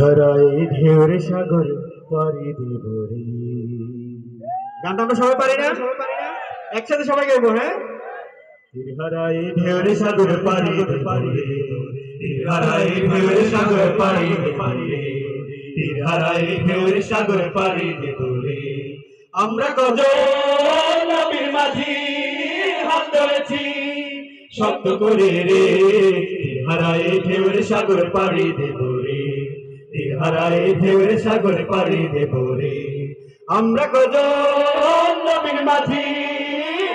হারায় ঢেউর সাগর পাড়ি দেব রে। গানটা আমরা সবাই পারি না? একসাথে সবাই গাইবো, হ্যাঁ? তীর হারায় ঢেউর সাগর পাড়ি দেব রে, তীর হারায় ঢেউর সাগর পাড়ি দেব রে, তীর হারায় ঢেউর সাগর পাড়ি দেব রে। আমরা কজন নবীর মাঝি হাত ধরেছি শব্দ করে রে, তীর হারায় ঢেউর সাগর পাড়ি দেব রে, তীর হারায় ঢেউর সাগর পাড়ি দেব রে। আমরা কজন নবীর মাঝি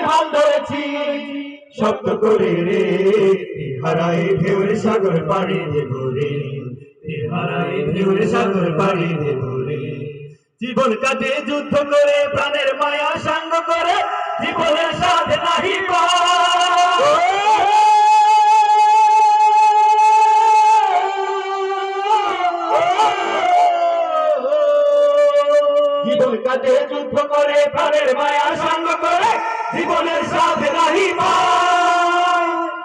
হাত ধরেছি শব্দ করে রে, তীর হারায় ঢেউর সাগর পাড়ি দেব রে, তীর হারায় ঢেউর সাগর পাড়ি দেব রে। জীবন কাটে যুদ্ধ করে প্রাণের মায়া সাঙ্গ করে, জীবনের সাথে নাহি জীবন কাটে যুদ্ধ করে প্রাণের মায়া সাঙ্গ করে, জীবনের সাথে নাহি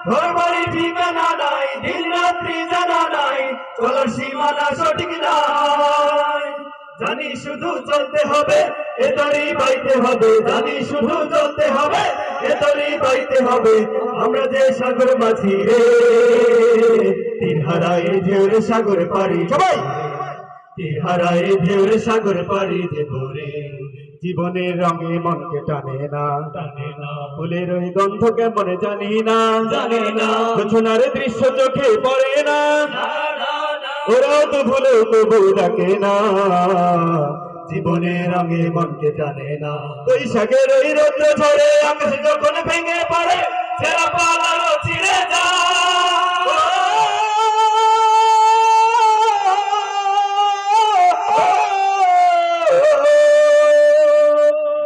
ঘর বাড়ি ঠিকানা নাই, দিন রাত্রি জানা নাই, চলার সীমানা সঠিক নাই। জানি শুধু চলতে হবে এ তরি বাইতে হবে, জানি শুধু চলতে হবে এ তরি বাইতে হবে। আমরা যে সাগর মাঝি রে, তীর হারায় ঢেউর সাগর পাড়ি, সবাই তীর হারায় ঢেউর সাগর পাড়ি দেব রে। জীবনের রঙে মনকে টানে না, টানে না, ফুলের ওই গন্ধ কেমন জানি না, জানে না, সোনার দৃশ্য চোখে পড়ে না, ওরাও তো ভুলেও তবু ডাকে না। জীবনের রঙে মনকে টানে না, ওই সাগের ওই রৌদ্র ঝরে আকাশে যখন ভেঙে পড়ে, ছেঁড়া পালারও ছিঁড়ে যায়।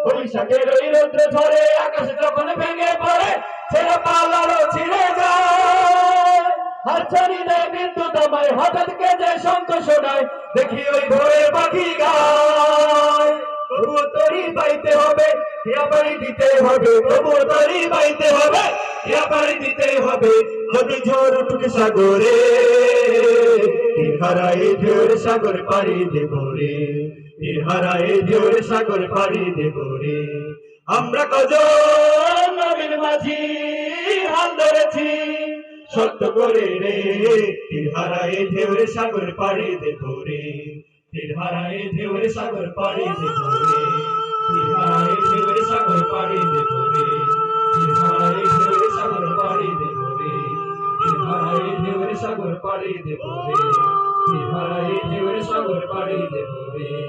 ওই সাগের ওই রৌদ্র ঝরে আকাশে যখন ভেঙে পড়ে, ছেঁড়া পালারও ছিঁড়ে যায়। হাতছানি দেয় বিদ্যুৎ আমায়, হঠাৎ কেঁদে শঙ্খ শোনায়, দেখি ওই ভোরের পাখি গায়। তবুও তরি বাইতে হবে, হিয়া পাড়ি দিতে হবে, তবুও তরি বাইতে হবে, হিয়া পাড়ি দিতে হবে। যদি ঝড় উঠুক সাগরে, তীর হারায় ঢেউর সাগর পাড়ি দেব রে, তীর হারায় ঢেউর সাগর পাড়ি দেব রে। আমরা কজন নবীর মাঝি হাত ধরেছি সত্য করে রে, তীর হারায় ঢেউর সাগর পাড়ি দেব রে, তীর হারায় ঢেউর সাগর পাড়ি দেব রে, তীর হারায় ঢেউর সাগর পাড়ি দেব রে, তীর হারায় ঢেউর সাগর পাড়ি দেব রে, তীর হারায় ঢেউর সাগর পাড়ি দেব রে, তীর হারায় ঢেউর সাগর পাড়ি দেব রে।